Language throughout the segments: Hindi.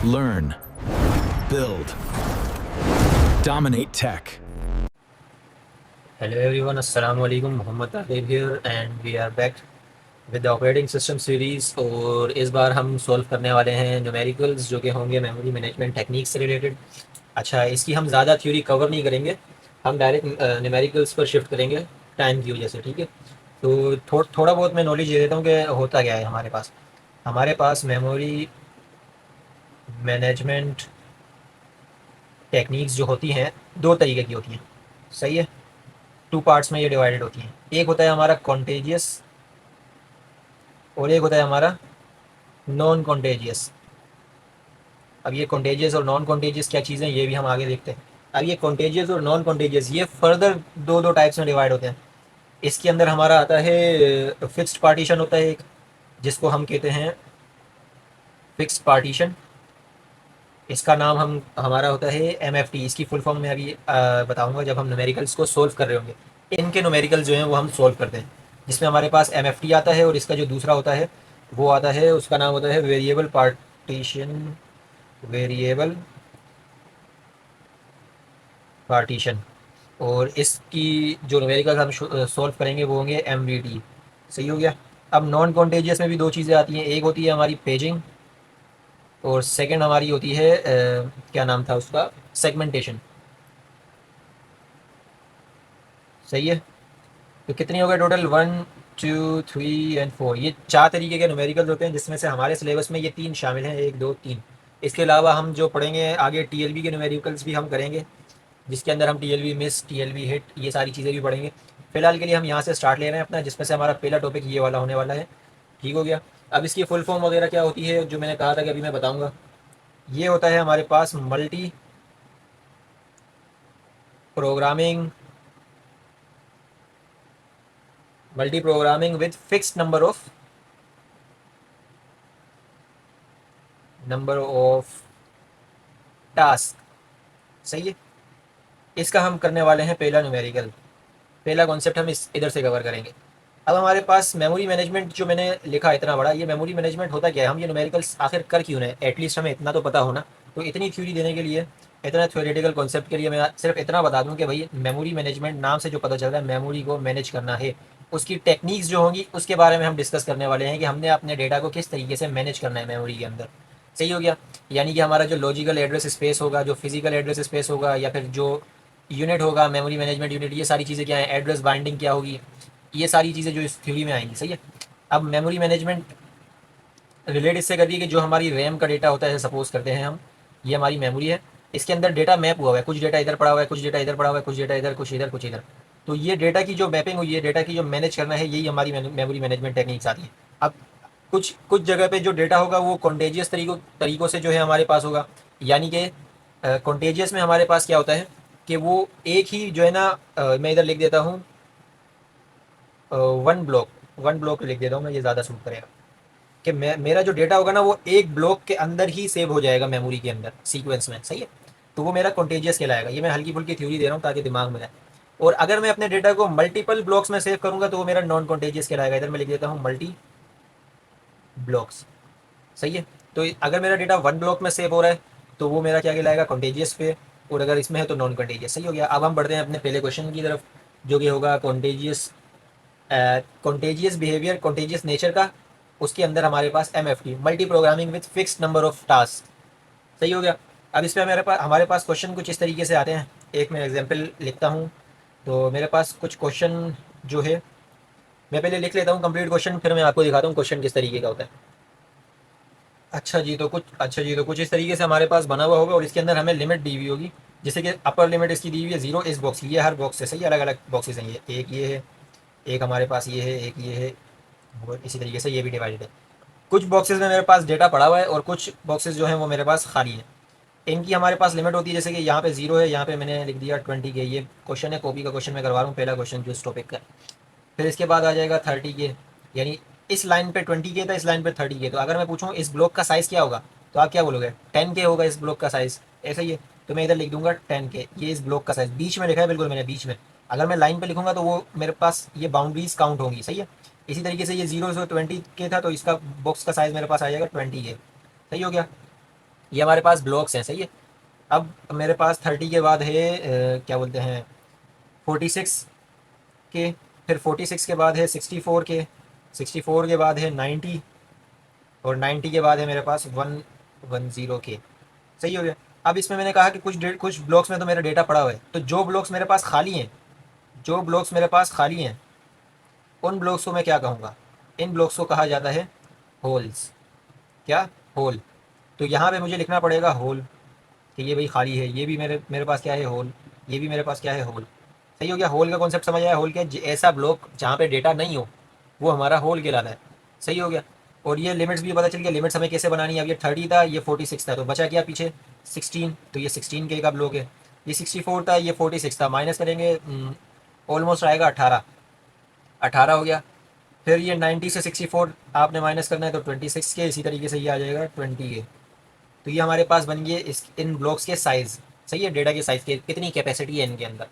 Learn, build, dominate tech. Hello everyone, Assalamu alaikum. Mohammad Aqib here and we are back with the operating system series। और इस बार हम सॉल्व करने वाले हैं न्यूमेरिकल्स जो कि होंगे मेमोरी मैनेजमेंट टेक्निक से रिलेटेड। अच्छा, इसकी हम ज़्यादा थ्योरी कवर नहीं करेंगे, हम डायरेक्ट न्यूमेरिकल्स पर शिफ्ट करेंगे टाइम की वजह से। ठीक है, तो थोड़ा बहुत मैं नॉलेज दे देता हूँ कि होता क्या है। हमारे पास मेमोरी मैनेजमेंट टेक्निक्स जो होती हैं दो तरीके की होती हैं, सही है। टू पार्ट्स में ये डिवाइडेड होती हैं। एक होता है हमारा कॉन्टेजियस और एक होता है हमारा नॉन कॉन्टेजियस। अब ये कॉन्टेजियस और नॉन कॉन्टेजियस क्या चीज़ें, ये भी हम आगे देखते हैं। अब ये कॉन्टेजियस और नॉन कॉन्टेजियस ये फर्दर दो दो टाइप्स में डिवाइड होते हैं। इसके अंदर हमारा आता है फिक्स्ड पार्टीशन होता है एक, जिसको हम कहते हैं फिक्स्ड पार्टीशन। इसका नाम हम हमारा होता है MFT। इसकी फुल फॉर्म में अभी बताऊंगा जब हम न्यूमेरिकल्स को सोल्व कर रहे होंगे। इनके न्यूमेरिकल जो हैं वो हम सोल्व करते हैं, जिसमें हमारे पास MFT आता है। और इसका जो दूसरा होता है वो आता है, उसका नाम होता है वेरिएबल पार्टीशन। Variable partition. और इसकी जो न्यूमेरिकल हम सॉल्व करेंगे वो होंगे MVT। सही हो गया। अब नॉन कॉन्टेजियस में भी दो चीज़ें आती हैं, एक होती है हमारी पेजिंग और सेकंड हमारी होती है क्या नाम था उसका, सेगमेंटेशन। सही है। तो कितनी हो गई टोटल, 1 2 3 एंड 4, ये चार तरीके के न्यूमेरिकल होते हैं, जिसमें से हमारे सिलेबस में ये तीन शामिल हैं, 1 2 3। इसके अलावा हम जो पढ़ेंगे आगे TLB के न्यूमेरिकल्स भी हम करेंगे, जिसके अंदर हम TLB मिस, TLB हिट, ये सारी चीज़ें भी पढ़ेंगे। फिलहाल के लिए हम यहाँ से स्टार्ट ले रहे हैं अपना, जिसमें से हमारा पहला टॉपिक ये वाला होने वाला है। ठीक हो गया। अब इसकी फुल फॉर्म वगैरह क्या होती है जो मैंने कहा था कि अभी मैं बताऊँगा। ये होता है हमारे पास multi programming, with fixed number of task. सही है। इसका हम करने वाले हैं पहला न्यूमेरिकल। पहला कॉन्सेप्ट हम इस इधर से कवर करेंगे। अब हमारे पास मेमोरी मैनेजमेंट जो मैंने लिखा इतना बड़ा, ये मेमोरी मैनेजमेंट होता क्या है, हम ये न्यूमेरिकल्स आखिर कर क्यों रहे हैं, एटलीस्ट हमें इतना तो पता होना। तो इतनी थ्योरी देने के लिए, इतना थ्योरेटिकल कॉन्सेप्ट के लिए मैं सिर्फ इतना बता दूं कि भाई मेमोरी मैनेजमेंट नाम से जो पता चल रहा है मेमोरी को मैनेज करना है, उसकी टेक्निक्स जो होंगी उसके बारे में हम डिस्कस करने वाले हैं कि हमने अपने डेटा को किस तरीके से मैनेज करना है मेमोरी के अंदर। सही हो गया। यानी कि हमारा जो लॉजिकल एड्रेस स्पेस होगा, जो फिजिकल एड्रेस स्पेस होगा, या फिर जो यूनिट होगा मेमोरी मैनेजमेंट यूनिट, ये सारी चीज़ें क्या है, एड्रेस बाइंडिंग क्या होगी, ये सारी चीज़ें जो इस थ्योरी में आएंगी। सही है। अब मेमोरी मैनेजमेंट रिलेट इससे कर दी कि जो हमारी रैम का डेटा होता है, सपोज करते हैं हम, ये हमारी मेमोरी है, इसके अंदर डेटा मैप हुआ है, कुछ डेटा इधर पड़ा हुआ है, कुछ डेटा इधर पड़ा हुआ है, कुछ डेटा इधर, कुछ इधर, कुछ इधर। तो ये डेटा की जो मैपिंग हुई है, डेटा की जो मैनेज करना है, यही हमारी मेमोरी मैनेजमेंट टेक्निक्स आती है। अब कुछ कुछ जगह पे जो डेटा होगा वो कॉन्टेजियस तरीकों से जो है हमारे पास होगा। यानी कि कॉन्टेजियस में हमारे पास क्या होता है कि वो एक ही जो है ना, मैं इधर लिख देता हूँ वन ब्लॉक लिख देता हूँ मैं, ये ज़्यादा सूट करेगा कि मेरा जो डेटा होगा ना वो एक ब्लॉक के अंदर ही सेव हो जाएगा मेमोरी के अंदर सीक्वेंस में। सही है। तो वो मेरा कॉन्टेजियस कहलाएगा। ये मैं हल्की फुल्की थ्योरी दे रहा हूँ ताकि दिमाग में रहे। और अगर मैं अपने डेटा को मल्टीपल ब्लॉक्स में सेव करूँगा तो वो मेरा नॉन कॉन्टेजियस कहलाएगा। इधर मैं लिख देता हूँ मल्टी ब्लॉक्स। सही है। तो अगर मेरा डेटा वन ब्लॉक में सेव हो रहा है तो वो मेरा क्या कहलाएगा, कॉन्टेजियस पे। और अगर इसमें है तो नॉन कॉन्टेजियस। सही हो गया। अब हम बढ़ते हैं अपने पहले क्वेश्चन की तरफ, जो कि होगा कॉन्टेजियस बिहेवियर, कॉन्टेजियस नेचर का। उसके अंदर हमारे पास MFT, multi programming with fixed number of task. सही हो गया। अब इस पर हमारे पास क्वेश्चन कुछ इस तरीके से आते हैं। एक मैं एग्जांपल लिखता हूँ। तो मेरे पास कुछ क्वेश्चन जो है, मैं पहले लिख लेता हूँ कंप्लीट क्वेश्चन, फिर मैं आपको दिखाता हूँ क्वेश्चन किस तरीके का होता है। अच्छा जी, तो कुछ इस तरीके से हमारे पास बना हुआ होगा और इसके अंदर हमें लिमिट दी हुई होगी। जैसे कि अपर लिमिट इसकी दी हुई है 0 इस बॉक्स की, ये हर बॉक्स से। सही, अलग अलग बॉक्सेस हैं ये, एक ये है, एक हमारे पास ये है, एक ये है, और इसी तरीके से ये भी डिवाइडेड है। कुछ बॉक्सेस में मेरे पास डेटा पड़ा हुआ है और कुछ बॉक्सेस जो हैं वो मेरे पास खाली हैं। इनकी हमारे पास लिमिट होती है, जैसे कि यहाँ पे 0 है, यहाँ पे मैंने लिख दिया 20 के। ये क्वेश्चन है, कॉपी का क्वेश्चन मैं करवा रहा हूँ, पहला क्वेश्चन जो इस टॉपिक का। फिर इसके बाद आ जाएगा 30 के, यानी इस लाइन पे 20 के था, इस लाइन पे 30 के। तो अगर मैं पूछूँ इस ब्लॉक का साइज़ क्या होगा, तो आप क्या बोलोगे, 10 के होगा इस ब्लॉक का साइज़। ऐसा ही है। तो मैं इधर लिख दूंगा 10 के, ये इस ब्लॉक का साइज़ बीच में लिखा है, बिल्कुल मैंने बीच में। अगर मैं लाइन पे लिखूंगा तो वो मेरे पास ये बाउंड्रीज काउंट होंगी। सही है। इसी तरीके से ये 0 से 20 के था, तो इसका बॉक्स का साइज़ मेरे पास आ जाएगा 20 के। सही हो गया। ये हमारे पास ब्लॉक्स हैं, सही है। अब मेरे पास 30 के बाद है क्या बोलते हैं 46 के, फिर 46 के बाद है 64 के, 64 के बाद है 90, और 90 के बाद है मेरे पास 110 के। सही हो गया। अब इसमें मैंने कहा कि कुछ ब्लॉक्स में तो मेरा डेटा पड़ा हुआ है, तो जो ब्लॉक्स मेरे पास खाली हैं, जो ब्लॉक्स मेरे पास खाली हैं उन ब्लॉक्स को मैं क्या कहूँगा, इन ब्लॉक्स को कहा जाता है होल्स। क्या? होल। तो यहाँ पे मुझे लिखना पड़ेगा होल, कि ये भाई खाली है, ये भी मेरे मेरे पास क्या है होल, ये भी मेरे पास क्या है होल। सही हो गया। होल का कॉन्सेप्ट समझ आया। होल क्या है? ऐसा ब्लॉक जहाँ पे डेटा नहीं हो वो हमारा होल कहलाता है। सही हो गया। और ये लिमिट्स भी पता चल गया, लिमिट्स हमें कैसे बनानी है। अब ये 30 था, ये 46 था, तो बचा क्या पीछे 16, तो ये 16 के का ब्लॉक है। ये 64 था, ये 46 था, माइनस करेंगे ऑलमोस्ट आएगा 18, 18 हो गया। फिर ये 90 से 64 आपने माइनस करना है तो 26 के, इसी तरीके से ये आ जाएगा 20 के। तो ये हमारे पास बन गए इस इन ब्लॉक्स के साइज़। सही है, डेटा के साइज़ के कितनी कैपेसिटी है इनके अंदर।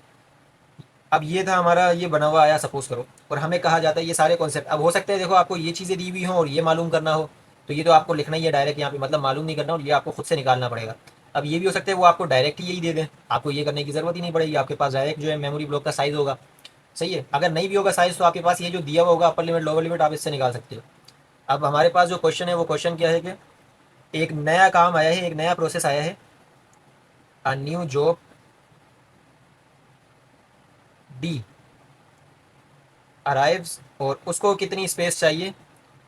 अब ये था हमारा, ये बना हुआ आया सपोज करो, और हमें कहा जाता है ये सारे कॉन्सेप्ट। अब हो सकते हैं देखो आपको ये चीज़ें दी हुई हों और ये मालूम करना हो, तो ये तो आपको लिखना ही है डायरेक्ट यहाँ पे, मतलब मालूम नहीं करना, और ये आपको खुद से निकालना पड़ेगा। अब ये भी हो सकता है वो आपको डायरेक्ट ही यही दे दें, आपको ये करने की ज़रूरत ही नहीं पड़ेगी, आपके पास डायरेक्ट जो है मेमोरी ब्लॉक का साइज़ होगा। सही है। अगर नहीं भी होगा साइज़ तो आपके पास ये जो दिया हुआ होगा अपर लिमिट लोअर लिमिट, आप इससे निकाल सकते हो। अब हमारे पास जो क्वेश्चन है वो क्वेश्चन क्या है कि एक नया काम आया है, एक नया प्रोसेस आया है, a new job D arrives, और उसको कितनी स्पेस चाहिए,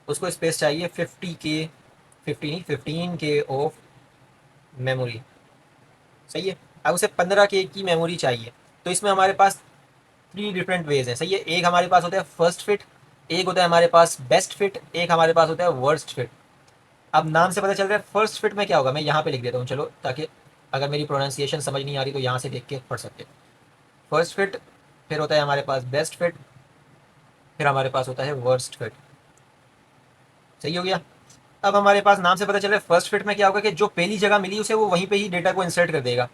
उसको स्पेस चाहिए 50 के, 50 नहीं 15 के ऑफ मेमोरी। सही है। अब उसे 15 के की मेमोरी चाहिए। तो इसमें हमारे पास 3 डिफरेंट वेज हैं। सही है। एक हमारे पास होता है फर्स्ट फिट, एक होता है हमारे पास बेस्ट फिट, एक हमारे पास होता है वर्स्ट फिट। अब नाम से पता चल रहा है फर्स्ट फिट में क्या होगा, मैं यहाँ पे लिख देता हूँ चलो, ताकि अगर मेरी प्रोनाउंसिएशन समझ नहीं आ रही तो यहाँ से देख के पढ़ सकते। फर्स्ट फिट, फिर होता है हमारे पास बेस्ट फिट, फिर हमारे पास होता है वर्स्ट फिट। सही हो गया। अब हमारे पास नाम से पता चल रहा है फर्स्ट फिट में क्या होगा कि जो पहली जगह मिली उसे वो वहीं पे ही डेटा को इंसर्ट कर देगा।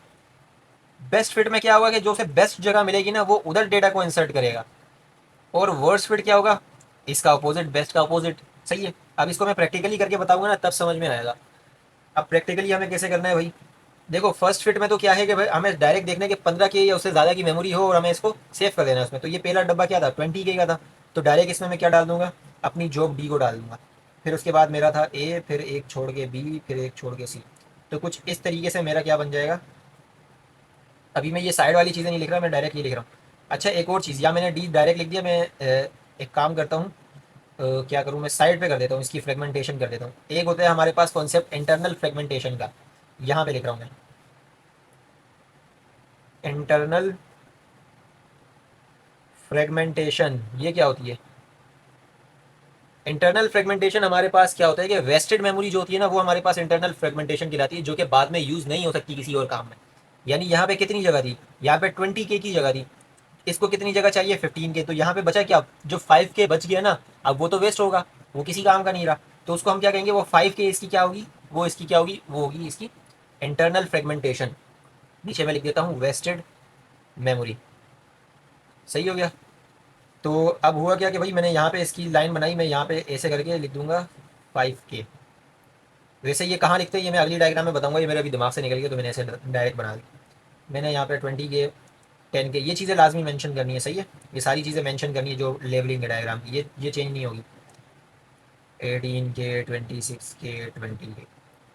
बेस्ट फिट में क्या होगा कि जो उसे बेस्ट जगह मिलेगी ना वो उधर डेटा को इंसर्ट करेगा। और वर्स्ट फिट क्या होगा, इसका अपोजिट, बेस्ट का अपोजिट। सही है। अब इसको मैं प्रैक्टिकली करके बताऊंगा ना तब समझ में आएगा। अब प्रैक्टिकली हमें कैसे करना है भाई, देखो फर्स्ट फिट में तो क्या है कि भाई हमें डायरेक्ट देखना है कि 15 के या उससे ज़्यादा की मेमोरी हो और हमें इसको सेव कर देना है उसमें। तो ये पहला डब्बा क्या था 20 के का था, तो डायरेक्ट इसमें मैं क्या डाल दूंगा, अपनी जॉब डी को डाल दूंगा। फिर उसके बाद मेरा था ए, फिर एक छोड़ के बी, फिर एक छोड़ के सी। तो कुछ इस तरीके से मेरा क्या बन जाएगा। अभी मैं ये साइड वाली चीज़ें नहीं लिख रहा, मैं डायरेक्ट ये लिख रहा हूँ। अच्छा एक और चीज़, या मैंने डी डायरेक्ट लिख दिया, मैं एक काम करता हूँ, क्या करूँ मैं साइड पे कर देता हूँ, इसकी फ्रेगमेंटेशन कर देता हूँ। एक होता है हमारे पास कॉन्सेप्ट इंटरनल फ्रेगमेंटेशन का, यहाँ पे लिख रहा हूँ मैं इंटरनल फ्रेगमेंटेशन। ये क्या होती है इंटरनल फ्रेगमेंटेशन, हमारे पास क्या होता है कि वेस्टेड मेमोरी जो होती है ना वो हमारे पास इंटरनल फ्रेगमेंटेशन कहलाती है, जो कि बाद में यूज़ नहीं हो सकती किसी और काम में। यानी यहाँ पे कितनी जगह थी, यहाँ पे 20 के की जगह थी, इसको कितनी जगह चाहिए 15 के, तो यहाँ पे बचा क्या, जो 5 के बच गया ना, अब वो तो वेस्ट होगा, वो किसी काम का नहीं रहा। तो उसको हम क्या कहेंगे, वो 5 के इसकी क्या होगी, वो इसकी क्या होगी, वो होगी इसकी इंटरनल फ्रेगमेंटेशन। नीचे मैं लिख देता हूँ वेस्टेड मेमोरी। सही हो गया। तो अब हुआ क्या कि भाई मैंने यहाँ पे इसकी लाइन बनाई, मैं यहाँ पे ऐसे करके लिख दूंगा 5 के। वैसे ये कहाँ लिखते हैं ये मैं अगली डायग्राम में बताऊंगा, ये मेरे अभी दिमाग से निकल गया तो मैंने ऐसे डायरेक्ट बना दी। मैंने यहाँ पे 20 के, 10 के, ये चीज़ें लाजमी मेंशन करनी है। सही है। ये सारी चीज़ें मेंशन करनी है जो लेवलिंग है डायग्राम की, ये चेंज नहीं होगी। 18 के, 26 के, 20 के।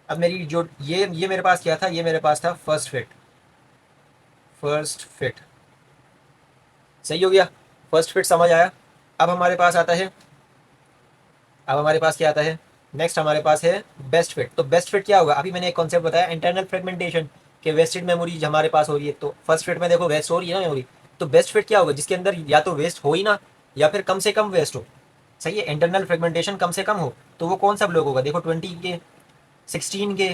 अब मेरी जो ये मेरे पास क्या था, ये मेरे पास था फर्स्ट फिट, फर्स्ट फिट। सही हो गया। फर्स्ट फिट समझ आया। अब हमारे पास आता है, अब हमारे पास क्या आता है, नेक्स्ट हमारे पास है बेस्ट फिट। तो बेस्ट फिट क्या होगा, अभी मैंने एक कॉन्सेप्ट बताया इंटरनल फ्रेगमेंटेशन के वेस्टेड मेमोरी हमारे पास हो रही है, तो फर्स्ट फिट में देखो वेस्ट हो रही है ना मेमोरी, तो बेस्ट फिट क्या होगा जिसके अंदर या तो वेस्ट हो ही ना, या फिर कम से कम वेस्ट हो। सही है। इंटरनल फ्रेगमेंटेशन कम से कम हो, तो वो कौन सा ब्लॉक होगा, देखो 20 के, 16 के,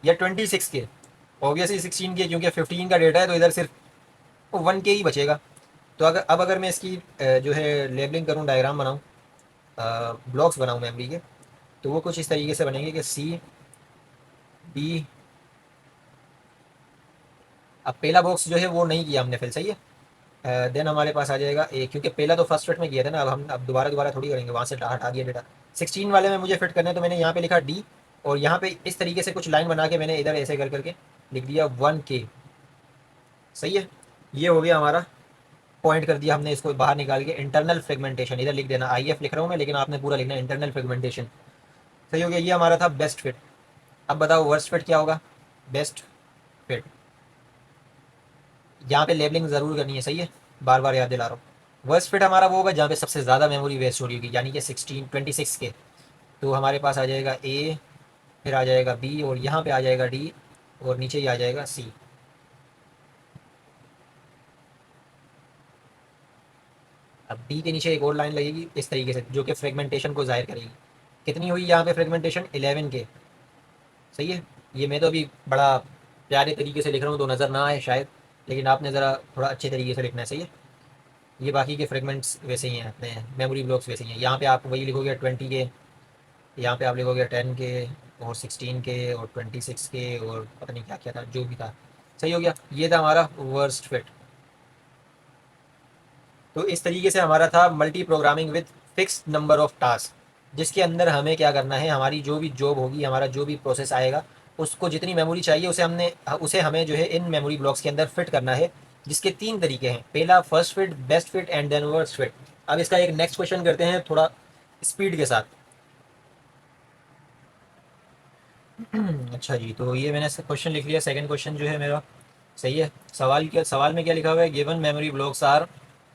या 26 के। ऑब्वियसली 16 के, क्योंकि 15 का डेटा है तो इधर सिर्फ 1 के ही बचेगा। तो अगर मैं इसकी जो है लेबलिंग करूँ, डायग्राम बनाऊँ, ब्लॉक्स बनाऊँ मेमोरी के, तो वो कुछ इस तरीके से बनेंगे कि सी बी। अब पहला बॉक्स जो है वो नहीं किया हमने फिल। सही है। देन हमारे पास आ जाएगा ए, क्योंकि पहला तो फर्स्ट फिट में किया था ना, अब हम अब दोबारा दोबारा थोड़ी करेंगे, वहाँ से हटा दिया डेटा। 16 वाले में मुझे फिट करना है तो मैंने यहाँ पे लिखा डी, और यहाँ पे इस तरीके से कुछ लाइन बना के मैंने इधर ऐसे कर करके लिख दिया 1K। सही है, ये हो गया हमारा, पॉइंट कर दिया हमने इसको बाहर निकाल के। इंटरनल फ्रेगमेंटेशन इधर लिख देना, IF लिख रहा हूँ मैं, लेकिन आपने पूरा लिखना है इंटरनल फ्रेगमेंटेशन। सही हो गया, ये हमारा था बेस्ट फिट। अब बताओ वर्स्ट फिट क्या होगा। बेस्ट फिट, यहाँ पे लेबलिंग ज़रूर करनी है, सही है, बार बार याद दिला रहा हूँ। वर्स्ट फिट हमारा वो होगा जहाँ पे सबसे ज़्यादा मेमोरी वेस्ट हो रही होगी, यानी कि 26 के। तो हमारे पास आ जाएगा A, फिर आ जाएगा B, और यहाँ पे आ जाएगा D, और नीचे ही आ जाएगा C। अब D के नीचे एक और लाइन लगेगी इस तरीके से, जो कि फ्रेगमेंटेशन को जाहिर करेगी। कितनी हुई यहाँ पे फ्रेगमेंटेशन, 11K। सही है, ये मैं तो अभी बड़ा प्यारे तरीके से लिख रहा हूँ तो नज़र ना आए शायद, लेकिन आपने ज़रा थोड़ा अच्छे तरीके से लिखना है। सही है, ये बाकी के फ्रेगमेंट्स वैसे ही हैं, अपने मेमोरी ब्लॉक्स वैसे ही हैं। यहाँ पे आप वही लिखोगे 20K, यहाँ पे आप लिखोगे 10K, और 16K, और 26K, और पता नहीं क्या क्या था, जो भी था। सही हो गया, ये था हमारा वर्स्ट फिट। तो इस तरीके से हमारा था multi programming with fixed number of task, जिसके अंदर हमें क्या करना है, हमारी जो भी जॉब होगी, हमारा जो भी प्रोसेस आएगा, उसको जितनी मेमोरी चाहिए उसे हमें जो है इन मेमोरी ब्लॉक्स के अंदर फिट करना है। जिसके 3 तरीके हैं, पहला first fit, best fit, and then worst fit. अब इसका एक नेक्स्ट क्वेश्चन करते हैं थोड़ा स्पीड के साथ। अच्छा जी, तो ये मैंने क्वेश्चन लिख लिया। सेकंड क्वेश्चन जो है मेरा, सही है, सवाल में क्या लिखा हुआ है, given memory blocks are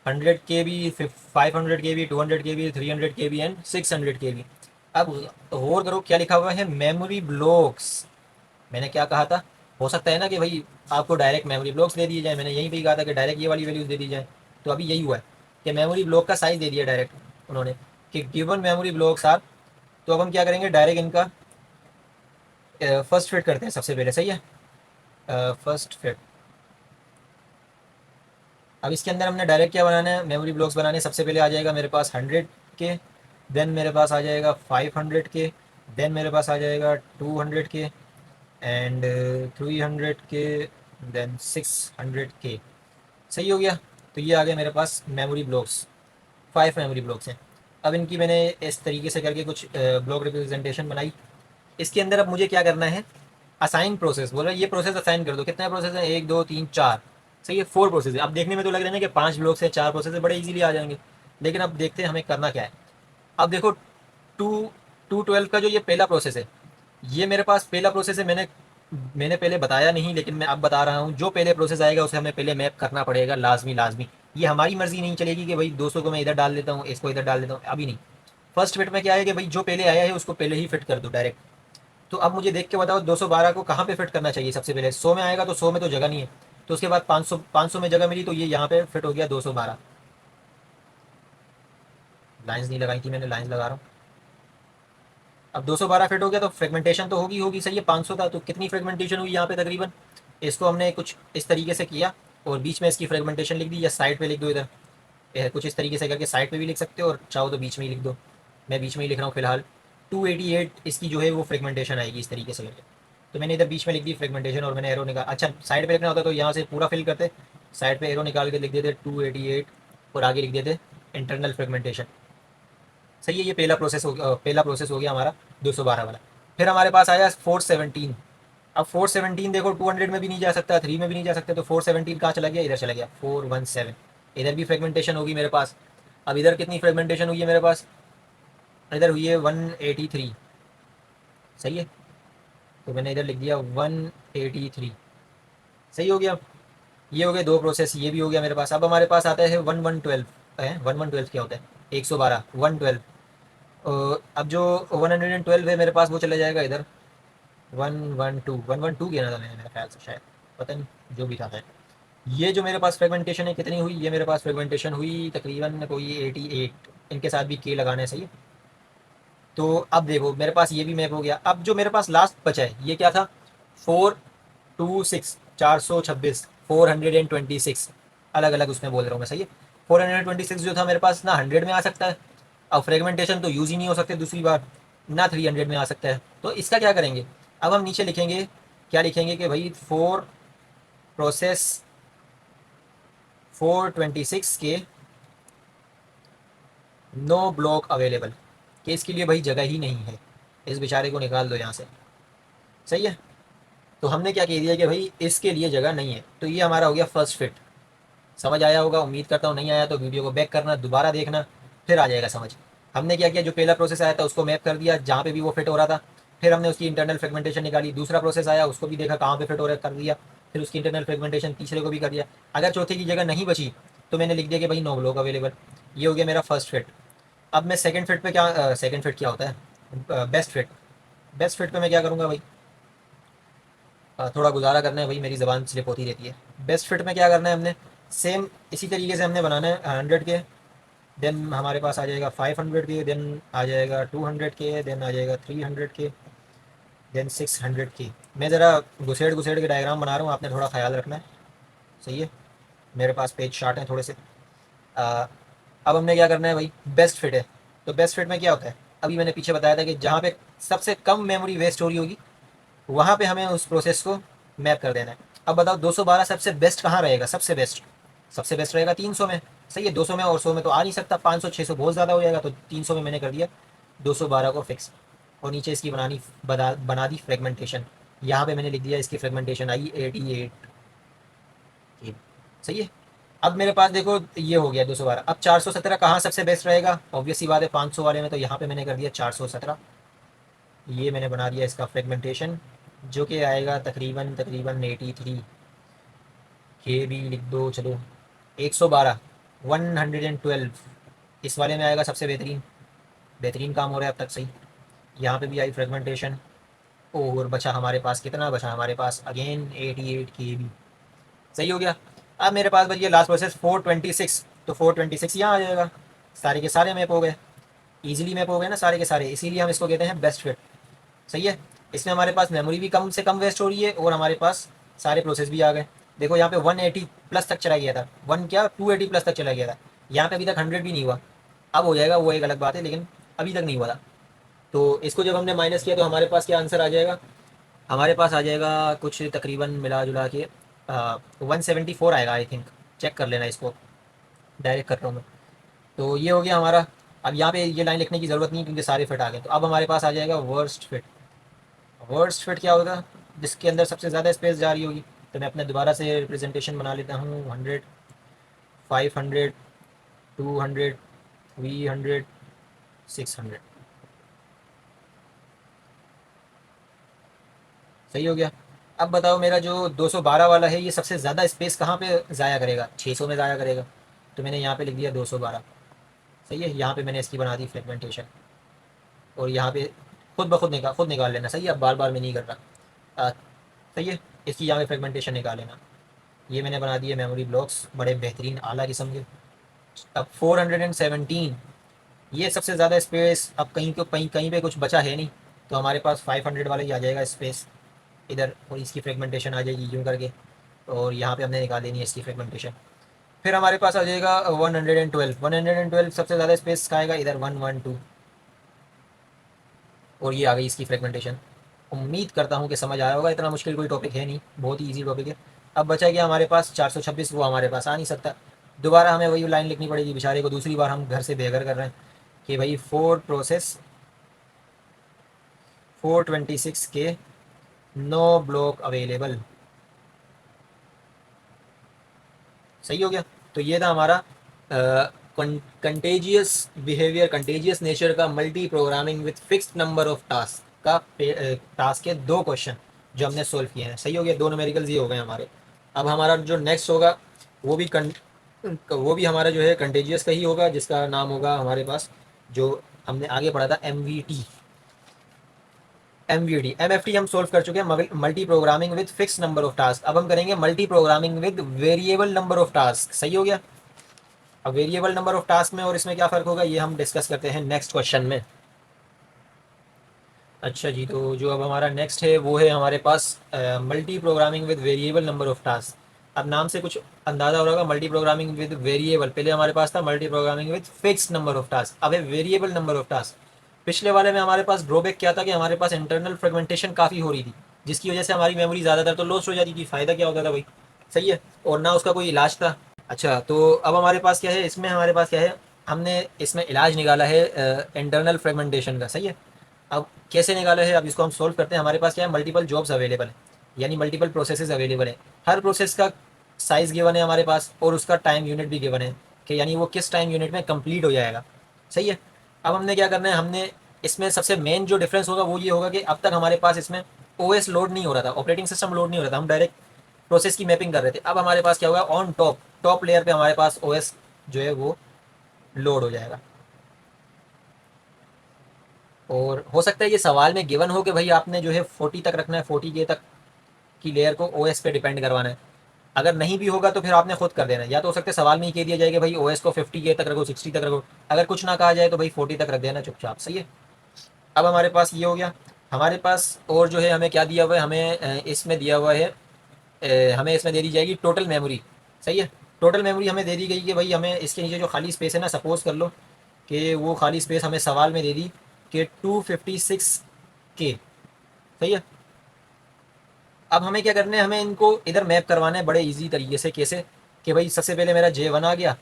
100 KB, 500 KB, 200 KB, 300 KB and 600 KB। अब गौर करो क्या लिखा हुआ है, मेमोरी ब्लॉक्स। मैंने क्या कहा था, हो सकता है ना कि भाई आपको डायरेक्ट मेमोरी ब्लॉक्स दे दिए जाए, मैंने यहीं पे ही कहा था कि डायरेक्ट ये वाली वैल्यूज दे दी जाए। तो अभी यही हुआ है कि मेमोरी ब्लॉक का साइज दे दिया डायरेक्ट उन्होंने, कि गिवन मेमोरी ब्लॉक्स आर। तो अब हम क्या करेंगे, डायरेक्ट इनका फर्स्ट फिट करते हैं सबसे पहले। सही है, फर्स्ट फिट। अब इसके अंदर हमने डायरेक्ट क्या बनाना है, मेमोरी ब्लॉक्स बनाने हैं। सबसे पहले आ जाएगा मेरे पास 100 के, देन मेरे पास आ जाएगा 500 के, देन मेरे पास आ जाएगा 200 के, एंड 300 के, देन 600 के। सही हो गया, तो ये आ गया मेरे पास मेमोरी ब्लॉक्स। 5 मेमोरी ब्लॉक्स हैं। अब इनकी मैंने इस तरीके से करके कुछ ब्लॉक रिप्रेजेंटेशन बनाई। इसके अंदर अब मुझे क्या करना है, असाइन प्रोसेस बोल रहा है, ये प्रोसेस असाइन कर दो। कितने प्रोसेस है, 1 2 3 4। सही है, 4 प्रोसेस है। अब देखने में तो लग रहा है ना कि 5 ब्लॉक से 4 प्रोसेस बड़े इजीली आ जाएंगे, लेकिन अब देखते हैं हमें करना क्या है। अब देखो, 2 2 12 का जो ये पहला प्रोसेस है, ये मेरे पास पहला प्रोसेस है। मैंने पहले बताया नहीं, लेकिन मैं अब बता रहा हूँ। जो पहले प्रोसेस आएगा उसे हमें पहले मैप करना पड़ेगा, लाजमी लाजमी। ये हमारी मर्जी नहीं चलेगी कि भाई 200 को मैं इधर डाल देता हूँ, इसको इधर डाल देता हूँ, अभी नहीं। फर्स्ट फिट में क्या है कि भाई जो पहले आया है उसको पहले ही फिट कर दो डायरेक्ट। तो अब मुझे देख के बताओ 212 को कहाँ पे फिट करना चाहिए। सबसे पहले 100 में आएगा, तो 100 में तो जगह नहीं है। तो उसके बाद 500 में जगह मिली, तो ये यहाँ पे फिट हो गया 212। लाइंस नहीं लगाई थी मैंने, लाइंस लगा रहा हूँ। अब 212 फिट हो गया, तो फ्रेगमेंटेशन तो होगी सही है। 500 था तो कितनी फ्रेगमेंटेशन हुई यहाँ पे तकरीबन, इसको हमने कुछ इस तरीके से किया, और बीच में इसकी फ्रेगमेंटेशन लिख दी, या साइड पे लिख दो इधर। कुछ इस तरीके से करके साइड पे भी लिख सकते हो, और चाहो तो बीच में ही लिख दो। मैं बीच में ही लिख रहा हूँ फिलहाल। 288 इसकी जो है वो फ्रेगमेंटेशन आएगी इस तरीके से करके। तो मैंने इधर बीच में लिख दी फ्रेगमेंटेशन, और मैंने एरो निकाल, अच्छा साइड पे लिखना होता तो यहाँ से पूरा फिल करते, साइड पे एरो निकाल के लिख देते 288, और आगे लिख देते इंटरनल फ्रेगमेंटेशन। सही है, ये पहला प्रोसेस हो गया हमारा 212 वाला। फिर हमारे पास आया 417। अब 417 देखो, 200 में भी नहीं जा सकता, 3 में भी नहीं जा सकता, तो 417 कहाँ चला गया, इधर चला गया 417। इधर भी फ्रेगमेंटेशन होगी मेरे पास। अब इधर कितनी फ्रेगमेंटेशन हुई है मेरे पास, इधर हुई है 183। सही है, तो मैंने इधर लिख दिया 183। सही हो गया, ये हो गए 2 प्रोसेस, ये भी हो गया मेरे पास। अब हमारे पास आता है 1112 है। 1112 क्या होता है, 112, 112। अब जो 112 है मेरे पास, वो चला जाएगा इधर 112 किया ना था मैंने, मेरे ख्याल से शायद, पता नहीं, जो भी था खैर। ये जो मेरे पास फ्रेगमेंटेशन है कितनी हुई, ये मेरे पास फ्रेगमेंटेशन हुई तकरीबन कोई 88। इनके साथ भी के लगाने सही है। तो अब देखो मेरे पास ये भी मैप हो गया। अब जो मेरे पास लास्ट बचा है, ये क्या था, 426, 426, 426। अलग अलग उसमें बोल रहा हूँ मैं, सही है। 426 जो था मेरे पास, ना 100 में आ सकता है। अब फ्रेगमेंटेशन तो यूज़ ही नहीं हो सकते दूसरी बार, ना 300 में आ सकता है। तो इसका क्या करेंगे, अब हम नीचे लिखेंगे, क्या लिखेंगे कि भाई 426 के नो ब्लॉक अवेलेबल, कि इसके लिए भाई जगह ही नहीं है। इस बेचारे को निकाल दो यहाँ से, सही है। तो हमने क्या कह दिया कि भाई इसके लिए जगह नहीं है, तो ये हमारा हो गया फर्स्ट फिट। समझ आया होगा, उम्मीद करता हूँ। नहीं आया तो वीडियो को बैक करना, दोबारा देखना, फिर आ जाएगा समझ। हमने क्या किया, जो पहला प्रोसेस आया था उसको मैप कर दिया जहाँ पे भी वो फिट हो रहा था, फिर हमने उसकी इंटरनल फ्रेगमेंटेशन निकाली। दूसरा प्रोसेस आया, उसको भी देखा कहाँ पे फिट हो रहा है, कर दिया, फिर उसकी इंटरनल फ्रेगमेंटेशन तीसरे को भी कर दिया। अगर चौथे की जगह नहीं बची तो मैंने लिख दिया कि भाई नो ब्लॉक अवेलेबल। ये हो गया मेरा फर्स्ट फिट। अब मैं सेकंड फिट पे क्या, सेकंड फिट क्या होता है, बेस्ट फिट। बेस्ट फिट पे मैं क्या करूँगा भाई, थोड़ा गुजारा करना है भाई, मेरी ज़बान स्लिप होती रहती है। बेस्ट फिट में क्या करना है हमने, सेम इसी तरीके से हमने बनाना है 100 के, देन हमारे पास आ जाएगा 500 के, देन आ जाएगा 200 के, देन आ जाएगा 300 के, देन 600 की। मैं ज़रा घुसेड़ घुसेड़ के डायग्राम बना रहा हूँ, आपने थोड़ा ख्याल रखना है, सही है। मेरे पास पेज शार्ट हैं थोड़े से। अ, अब हमने क्या करना है भाई, बेस्ट फिट है। तो बेस्ट फिट में क्या होता है, अभी मैंने पीछे बताया था कि जहाँ पे सबसे कम मेमोरी वेस्ट हो रही होगी वहाँ पे हमें उस प्रोसेस को मैप कर देना है। अब बताओ 212 सबसे बेस्ट कहाँ रहेगा, सबसे बेस्ट, सबसे बेस्ट रहेगा 300 में, सही है। 200 में और 100 में तो आ नहीं सकता, 500 600 बहुत ज़्यादा हो जाएगा, तो 300 में मैंने कर दिया 212 को फिक्स। और नीचे इसकी बना दी फ्रेगमेंटेशन। यहाँ पे मैंने लिख दिया इसकी फ्रेगमेंटेशन आई 88 की, सही है। अब मेरे पास देखो ये हो गया 212। अब 417 कहाँ सबसे बेस्ट रहेगा, ऑब्वियस सी बात है 500 वाले में, तो यहाँ पे मैंने कर दिया 417। ये मैंने बना दिया इसका फ्रेगमेंटेशन, जो कि आएगा तकरीबन तकरीबन 83 के भी लिख दो चलो, 112, 112 इस वाले में आएगा सबसे बेहतरीन। बेहतरीन काम हो रहा है अब तक, सही। यहाँ पे भी आई फ्रेगमेंटेशन। और बचा हमारे पास, कितना बचा हमारे पास, अगेन 88 के बी, सही हो गया। अब मेरे पास बच गया लास्ट प्रोसेस 426, तो 426 यहाँ आ जाएगा। सारे के सारे मैप हो गए, ईजिली मैप हो गए ना सारे के सारे, इसीलिए हम इसको कहते हैं बेस्ट फिट, सही है। इसमें हमारे पास मेमोरी भी कम से कम वेस्ट हो रही है और हमारे पास सारे प्रोसेस भी आ गए। देखो यहाँ पे 180 प्लस तक चला गया था, वन क्या 280 प्लस तक चला गया था। यहाँ पे अभी तक 100 भी नहीं हुआ, अब हो जाएगा वो एक अलग बात है, लेकिन अभी तक नहीं हुआ था। तो इसको जब हमने माइनस किया तो हमारे पास क्या आंसर आ जाएगा, हमारे पास आ जाएगा कुछ तकरीबन मिला जुला के 174 आएगा आई थिंक। चेक कर लेना इसको, डायरेक्ट कर रहा हूँ मैं। तो ये हो गया हमारा। अब यहाँ पे ये लाइन लिखने की ज़रूरत नहीं क्योंकि सारे फिट आ गए। तो अब हमारे पास आ जाएगा वर्स्ट फिट। वर्स्ट फिट क्या होगा, जिसके अंदर सबसे ज़्यादा स्पेस जा रही होगी। तो मैं अपने दोबारा से रिप्रेजेंटेशन बना लेता हूँ, 100, 500, 200, 300, 600, सही हो गया। अब बताओ मेरा जो 212 वाला है ये सबसे ज़्यादा स्पेस कहाँ पे ज़ाया करेगा, 600 में ज़ाया करेगा। तो मैंने यहाँ पे लिख दिया 212, सही है। यहाँ पे मैंने इसकी बना दी फ्रेगमेंटेशन, और यहाँ पे खुद निकाल लेना, सही है। अब बार बार मैं नहीं कर रहा, सही है। इसकी यहाँ पे फ्रेगमेंटेशन निकाल लेना। ये मैंने बना दिए मेमोरी ब्लॉक्स, बड़े बेहतरीन आला किस्म के। अब 417, ये सबसे ज़्यादा स्पेस, अब कहीं को कहीं कहीं पे कुछ बचा है नहीं, तो हमारे पास 500 वाला ही आ जाएगा स्पेस इधर, और इसकी फ्रेगमेंटेशन आ जाएगी यूँ करके, और यहाँ पे हमने निकाल देनी है इसकी फ्रेगमेंटेशन। फिर हमारे पास आ जाएगा 112, 112 सबसे ज़्यादा स्पेस खाएगा इधर 112, और ये आ गई इसकी फ्रेगमेंटेशन। उम्मीद करता हूँ कि समझ आया होगा, इतना मुश्किल कोई टॉपिक है नहीं, बहुत ही ईजी टॉपिक है। अब बचा गया हमारे पास 426, वो हमारे पास आ नहीं सकता, दोबारा हमें वही लाइन लिखनी पड़ेगी बेचारे को। दूसरी बार हम घर से बेघर कर रहे हैं कि भाई 426 के नो ब्लॉक अवेलेबल, सही हो गया। तो ये था हमारा कंटेजियस बिहेवियर, कंटेजियस नेचर का multi programming with fixed number of task का टास्क के दो क्वेश्चन जो हमने सोल्व किए हैं, सही हो गया। दो न्यूमेरिकल्स ये हो गए हमारे। अब हमारा जो नेक्स्ट होगा वो भी हमारा जो है कंटेजियस का ही होगा, जिसका नाम होगा हमारे पास, जो हमने आगे पढ़ा था, एम एफ टी हम सोल्व कर चुके हैं, multi programming with fix number of task. अब हम करेंगे multi programming with variable number of task, सही हो गया। अब वेरिएबल नंबर ऑफ टास्क में और इसमें क्या फ़र्क होगा ये हम डिस्कस करते हैं नेक्स्ट क्वेश्चन में। अच्छा जी, तो जो अब हमारा नेक्स्ट है वो है हमारे पास multi programming with variable number of task. अब नाम से कुछ अंदाज़ा हो रहा होगा, मल्टी प्रोग्रामिंग विद वेरिएबल, पहले हमारे पास था multi programming with fix number of task, अब है वेरिएबल नंबर ऑफ टास्क। पिछले वाले में हमारे पास ड्रॉबैक क्या था कि हमारे पास इंटरनल फ्रेगमेंटेशन काफ़ी हो रही थी, जिसकी वजह से हमारी मेमोरी ज़्यादातर तो लॉस्ट हो जाती थी। फ़ायदा क्या होता था भाई, सही है, और ना उसका कोई इलाज था। अच्छा, तो अब हमारे पास क्या है, इसमें हमारे पास क्या है, हमने इसमें इलाज निकाला है इंटरनल फ्रेगमेंटेशन का, सही है। अब कैसे निकाले है, अब इसको हम सोल्व करते हैं। हमारे पास क्या है, मल्टीपल जॉब्स अवेलेबल है, यानी मल्टीपल प्रोसेसेस अवेलेबल है। हर प्रोसेस का साइज़ गिवन है हमारे पास और उसका टाइम यूनिट भी गिवन है कि यानी वो किस टाइम यूनिट में कंप्लीट हो जाएगा। सही है। अब हमने क्या करना है, हमने इसमें सबसे मेन जो डिफरेंस होगा वो ये होगा कि अब तक हमारे पास इसमें ओएस लोड नहीं हो रहा था, ऑपरेटिंग सिस्टम लोड नहीं हो रहा था, हम डायरेक्ट प्रोसेस की मैपिंग कर रहे थे। अब हमारे पास क्या होगा, ऑन टॉप टॉप लेयर पे हमारे पास ओएस जो है वो लोड हो जाएगा। और हो सकता है ये सवाल में गिवन हो कि भाई आपने जो है 40 तक रखना है, 40K तक की लेयर को ओएस पे डिपेंड करवाना है। अगर नहीं भी होगा तो फिर आपने खुद कर देना है, या तो हो सकता है सवाल में ही कह दिया जाएगा भाई ओएस को 50K तक रखो, 60 तक रखो। अगर कुछ ना कहा जाए तो भाई 40 तक रख देना चुपचाप। सही है। अब हमारे पास ये हो गया। हमारे पास और जो है हमें क्या दिया हुआ है, हमें इसमें दिया हुआ है, हमें इसमें दे दी जाएगी टोटल मेमोरी। सही है। टोटल मेमोरी हमें दे दी गई कि भाई हमें इसके नीचे जो खाली स्पेस है ना, सपोज कर लो कि वो खाली स्पेस हमें सवाल में दे दी कि 256K। सही है। अब हमें क्या करना है, हमें इनको इधर मैप करवाना है बड़े इजी तरीके से। कैसे कि भाई सबसे पहले मेरा J1 आ गया।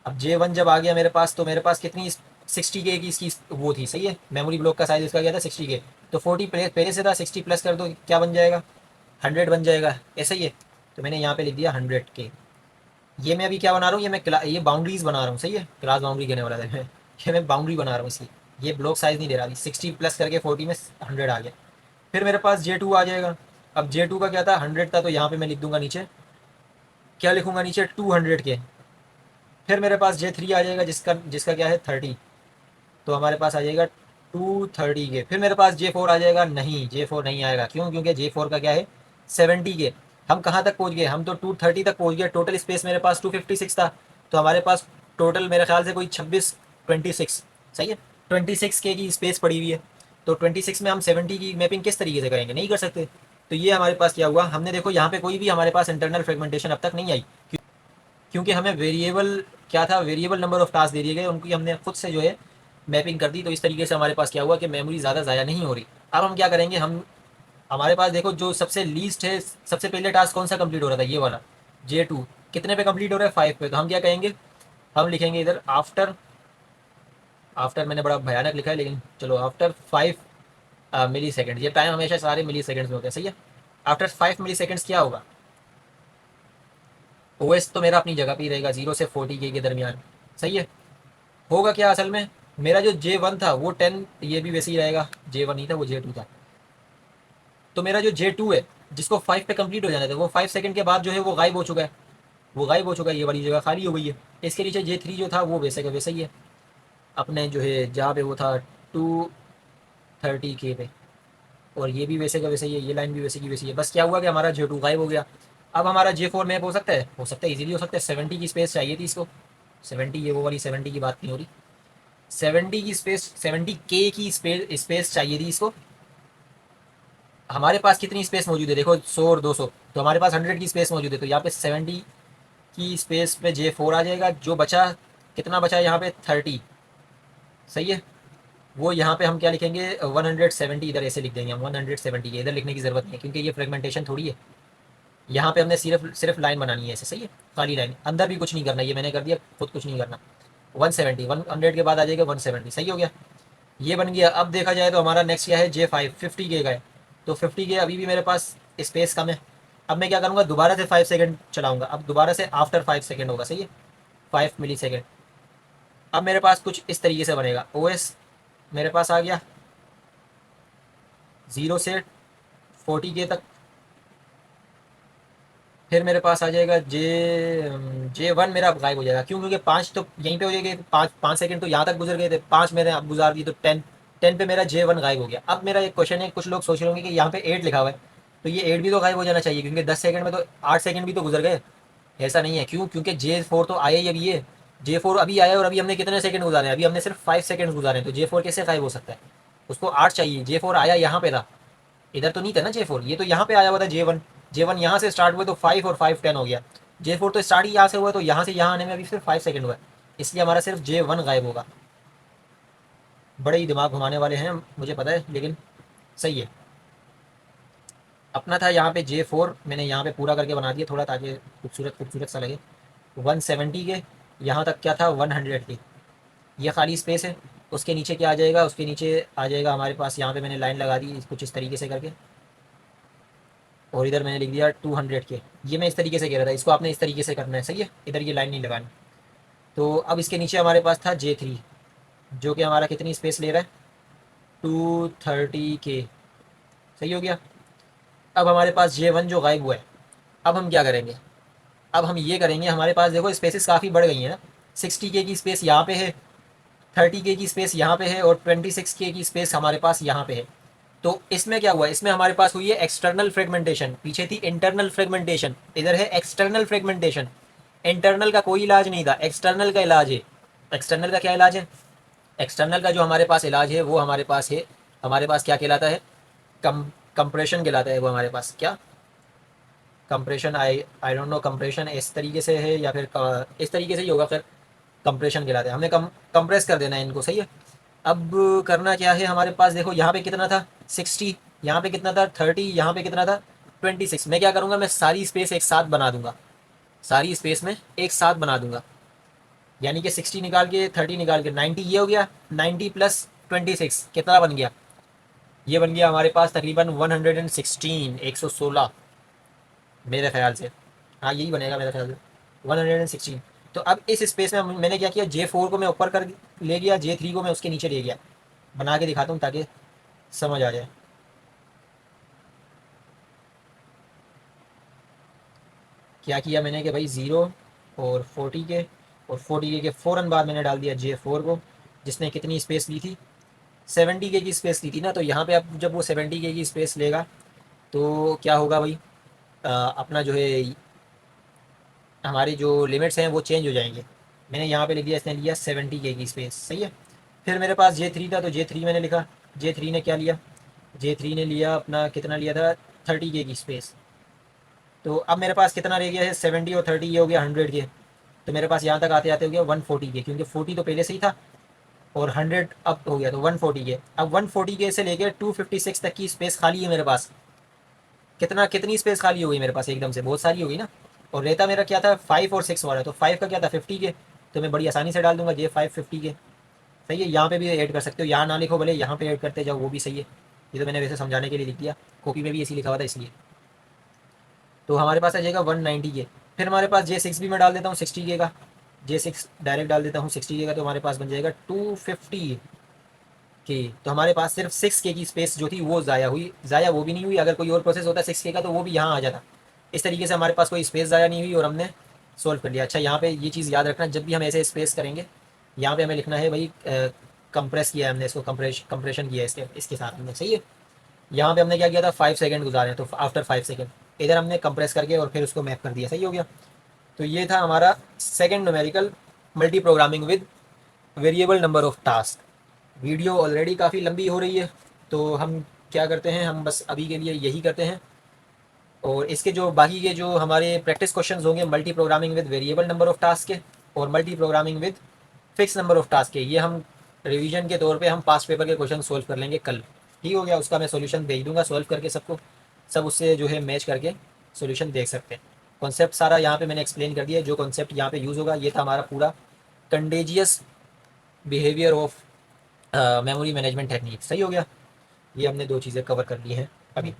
अब J1 जब आ गया मेरे पास, तो मेरे पास कितनी 60K की इसकी वो थी। सही है। मेमोरी ब्लॉक का साइज इसका क्या था, 60K। तो 40 पहले से था, 60 प्लस कर दो क्या बन जाएगा, 100 बन जाएगा। ऐसा ही है। तो मैंने यहाँ पे लिख दिया 100K। ये मैं अभी क्या बना रहा हूँ, ये बाउंड्रीज बना रहा हूँ। सही है। क्लास बाउंड्री कहने वाला था मैं, ये मैं बाउंड्री बना रहा हूँ इसलिए। ये ब्लॉक साइज नहीं दे रहा, 60 प्लस करके 40 में 100 आ गया। फिर मेरे पास J2 आ जाएगा। अब J2 का क्या था, 100 था, तो यहाँ पे मैं लिख दूंगा नीचे, क्या लिखूंगा नीचे, 200K। फिर मेरे पास J3 आ जाएगा, जिसका जिसका क्या है 30। तो हमारे पास आ जाएगा 230K। फिर मेरे पास J4 आ जाएगा, नहीं J4 नहीं आएगा। क्यों, क्योंकि J4 का क्या है 70K। हम कहाँ तक पहुँच गए, हम तो 230 तक पहुँच गए। टोटल स्पेस मेरे पास 256 था, तो हमारे पास टोटल मेरे ख्याल से कोई 26 सही है, 26K की स्पेस पड़ी हुई है। तो 26 में हम 70 की मैपिंग किस तरीके से करेंगे, नहीं कर सकते। तो ये हमारे पास क्या हुआ, हमने देखो यहाँ पे कोई भी हमारे पास इंटरनल फ्रेगमेंटेशन अब तक नहीं आई, क्योंकि हमें वेरिएबल क्या था, वेरिएबल नंबर ऑफ टास्क दे दिए गए, उनकी हमने खुद से जो है मैपिंग कर दी। तो इस तरीके से हमारे पास क्या हुआ कि मेमोरी ज़्यादा ज़ाया नहीं हो रही। अब हम क्या करेंगे, हम हमारे पास देखो जो सबसे लीस्ट है, सबसे पहले टास्क कौन सा कंप्लीट हो रहा था, ये वाला J2। कितने पे कंप्लीट हो रहा है, 5 पे। तो हम क्या कहेंगे, हम लिखेंगे इधर आफ्टर, आफ्टर मैंने बड़ा भयानक लिखा है लेकिन चलो, आफ्टर 5 मिली सेकेंड। ये टाइम हमेशा सारे मिली सेकेंड्स में होते हैं। सही है। आफ्टर 5 मिली सेकेंड्स क्या होगा, ओएस तो मेरा अपनी जगह पे ही रहेगा, 0 से 40K के दरमियान। सही है। होगा क्या असल में, मेरा जो J1 था वो 10, ये भी वैसे ही रहेगा, J1 नहीं था वो J2 था। तो मेरा जो J2 है, जिसको 5 पे कंप्लीट हो जाना था, वो 5 सेकंड के बाद जो है वो गायब हो चुका है, वो गायब हो चुका है, ये वाली जगह खाली हो गई है। इसके नीचे J3 जो था वो वैसे का वैसे ही है, अपने जो है जहाँ पे वो था 230K पे। और ये भी वैसे का वैसे ही है, ये लाइन भी वैसे की वैसी है। बस क्या हुआ कि हमारा J2 गायब हो गया। अब हमारा J4 मैप हो सकता है, हो सकता है इजीली हो सकता है। 70 की स्पेस चाहिए थी इसको, 70, ये वो वाली 70 की बात नहीं हो रही, 70 की स्पेस, 70K की स्पेस चाहिए थी इसको। हमारे पास कितनी स्पेस मौजूद है देखो, 100 और 200, तो हमारे पास 100 की स्पेस मौजूद है। तो यहाँ पे 70 की स्पेस पे J4 आ जाएगा। जो बचा, कितना बचा है यहाँ पे 30। सही है। वो यहाँ पे हम क्या लिखेंगे, 170 इधर ऐसे लिख देंगे हम, 170 के इधर लिखने की ज़रूरत नहीं है, क्योंकि ये फ्रेगमेंटेशन थोड़ी है। यहाँ पे हमने सिर्फ सिर्फ लाइन बनानी है ऐसे। सही है। खाली लाइन, अंदर भी कुछ नहीं करना, ये मैंने कर दिया, खुद कुछ नहीं करना। 170, 100 के बाद आ जाएगा 170। सही हो गया, ये बन गया। अब देखा जाए तो हमारा नेक्स्ट क्या है, J5, 50K का है। तो 50K अभी भी मेरे पास स्पेस कम है। अब मैं क्या करूँगा, दोबारा से 5 सेकंड चलाऊँगा। अब दोबारा से आफ्टर 5 सेकंड होगा। सही है। 5 मिली सेकेंड। अब मेरे पास कुछ इस तरीके से बनेगा, OS मेरे पास आ गया 0 से 40K तक। फिर मेरे पास आ जाएगा J1 मेरा अब गायब हो जाएगा। क्यों, क्योंकि 5 तो यहीं पे हो जाएंगे, 5 सेकंड तो यहाँ तक गुजर गए थे, 5 मैंने अब गुजार दी, तो 10 पे मेरा J1 गायब हो गया। अब मेरा एक क्वेश्चन है, कुछ लोग सोच रहे होंगे कि यहाँ पे 8 लिखा हुआ है, तो ये 8 भी तो गायब हो जाना चाहिए, क्योंकि 10 सेकंड में तो 8 सेकंड भी तो गुजर गए। ऐसा नहीं है। क्यों, क्योंकि J4 तो आया ही अभी है, J4 अभी आया और अभी हमने कितने सेकंड गुजारे हैं, अभी हमने सिर्फ 5 सेकंड गुजारे हैं। तो J4 कैसे गायब हो सकता है, उसको 8 चाहिए। J4 आया यहाँ पे था, इधर तो नहीं था ना J4, ये तो यहाँ पे आया हुआ था J1 यहाँ से स्टार्ट हुआ, तो 5 और 5 10 हो गया। J4 तो स्टार्ट ही यहाँ से हुआ, तो यहाँ से यहाँ आने में अभी सिर्फ 5 सेकंड हुआ है, इसलिए हमारा सिर्फ J1 गायब होगा। बड़े ही दिमाग घुमाने वाले हैं मुझे पता है, लेकिन सही है। अपना था यहाँ पे J4, मैंने यहाँ पे पूरा करके बना दिया थोड़ा, ताकि खूबसूरत खूबसूरत सा लगे। 170 के यहाँ तक क्या था, 100 के, ये खाली स्पेस है। उसके नीचे क्या आ जाएगा, उसके नीचे आ जाएगा हमारे पास, यहाँ पे मैंने लाइन लगा दी कुछ इस तरीके से करके, और इधर मैंने लिख दिया 200 के। ये मैं इस तरीके से कह रहा था, इसको आपने इस तरीके से करना है, सही है, इधर ये लाइन नहीं लगानी। तो अब इसके नीचे हमारे पास था J3, जो कि हमारा कितनी स्पेस ले रहा है, 230 के, सही हो गया। अब हमारे पास J1 जो गायब हुआ है, अब हम क्या करेंगे, अब हम ये करेंगे, हमारे पास देखो स्पेसेस काफ़ी बढ़ गई हैं ना, 60 के की स्पेस यहाँ पे है, 30 के की स्पेस यहाँ पे है, और 26 के की स्पेस हमारे पास यहाँ पे है। तो इसमें क्या हुआ, इसमें हमारे पास हुई है एक्सटर्नल फ्रेगमेंटेशन, पीछे थी इंटरनल फ्रेगमेंटेशन, इधर है एक्सटर्नल फ्रेगमेंटेशन। इंटरनल का कोई इलाज नहीं था, एक्सटर्नल का इलाज है। एक्सटर्नल का क्या इलाज है, एक्सटर्नल का जो हमारे पास इलाज है वो हमारे पास है, हमारे पास क्या कहलाता है, कम कंप्रेशन कहलाता है वो हमारे पास, क्या compression, I don't know compression इस तरीके से है या फिर इस तरीके से ही होगा, फिर कंप्रेशन कहलाता है। हमने कंप्रेस कर देना है इनको, सही है। अब करना क्या है, हमारे पास देखो यहाँ पे कितना था 60, यहाँ पे कितना था 30, यहाँ पे कितना था 26। मैं क्या करूँगा, मैं सारी स्पेस एक साथ बना दूंगा, सारी स्पेस में एक साथ बना दूंगा, यानी कि 60 निकाल के 30 निकाल के 90, ये हो गया 90 प्लस 26 कितना बन गया, ये बन गया हमारे पास तकरीबन 116, 116 मेरे ख्याल से, हाँ यही बनेगा मेरे ख्याल से 116। तो अब इस स्पेस में मैंने क्या किया, J4 को मैं ऊपर कर ले गया, J3 को मैं उसके नीचे ले गया, बना के दिखाता हूँ ताकि समझ आ जाए। क्या किया मैंने कि भाई 0 और 40 के, और 40 के फ़ौरन बाद मैंने डाल दिया J4 को, जिसने कितनी स्पेस ली थी, 70 के की स्पेस ली थी ना। तो यहाँ पे अब जब वो 70 के की स्पेस लेगा तो क्या होगा भाई, अपना जो है हमारी जो लिमिट्स हैं वो चेंज हो जाएंगे। मैंने यहाँ पे लिख दिया, इसने लिया 70 के की स्पेस, सही है। फिर मेरे पास J3 था, तो J3 मैंने लिखा, J3 ने क्या लिया, J3 ने लिया अपना कितना लिया था 30 के की स्पेस। तो अब मेरे पास कितना रह गया है 70 और 30, ये हो गया 100 के। तो मेरे पास यहाँ तक आते आते हो गया 140 के, क्योंकि 40 तो पहले से ही था और 100 अब हो गया, तो 140 के। अब 140 के से लेकर 256 तक की स्पेस खाली है मेरे पास। कितनी स्पेस खाली हो गई मेरे पास, एकदम से बहुत सारी हो गई ना। और रहता मेरा क्या था 5 और 6 वाला, तो 5 का क्या था 50 के, तो मैं बड़ी आसानी से डाल दूंगा J5 50 के, सही है। यहाँ पे भी ऐड कर सकते हो, यहाँ ना लिखो भले, यहाँ पे ऐड करते जाओ वो भी सही है। ये तो मैंने वैसे समझाने के लिए लिख दिया, कॉपी में भी ऐसे लिखा हुआ था इसलिए। तो हमारे पास आ जाएगा 190 के। फिर हमारे पास J6 भी मैं डाल देता हूँ 60 के का, J6 डायरेक्ट डाल देता हूँ 60 के का, तो हमारे पास बन जाएगा 250 के। तो हमारे पास सिर्फ 6 के की स्पेस जो थी वो ज़ाया हुई, ज़ाया वो भी नहीं हुई, अगर कोई और प्रोसेस होता 6 के का तो वो भी यहाँ आ जाता। इस तरीके से हमारे पास कोई स्पेस ज़ाया नहीं हुई और हमने सोल्व कर लिया। अच्छा यहाँ पे ये चीज़ याद रखना, जब भी हम ऐसे स्पेस करेंगे यहाँ पे हमें लिखना है भाई कंप्रेस किया है हमने इसको, कंप्रेशन किया है इसके साथ हमने, सही है। यहाँ पे हमने क्या किया था 5 सेकंड गुजारे, तो आफ्टर 5 सेकंड इधर हमने कंप्रेस करके और फिर उसको मैप कर दिया, सही हो गया। तो ये था हमारा second numerical multi programming with variable number of task. Video already काफ़ी लंबी हो रही है, तो हम क्या करते हैं, हम बस अभी के लिए यही करते हैं। और इसके जो बाकी के जो हमारे प्रैक्टिस क्वेश्चंस होंगे multi programming with variable number of task के और multi programming with fix number of task के, ये हम रिवीजन के तौर पे हम पास्ट पेपर के क्वेश्चन सोल्व कर लेंगे कल। ठीक हो गया, उसका मैं सॉल्यूशन भेज दूंगा सॉल्व करके सबको, सब उससे जो है मैच करके सॉल्यूशन देख सकते हैं। कॉन्सेप्ट सारा यहाँ पे मैंने एक्सप्लेन कर दिया, जो कॉन्सेप्ट यहाँ पे यूज़ होगा ये था हमारा पूरा contagious behaviour of memory management technique, सही हो गया। ये हमने दो चीज़ें कवर कर ली हैं अभी।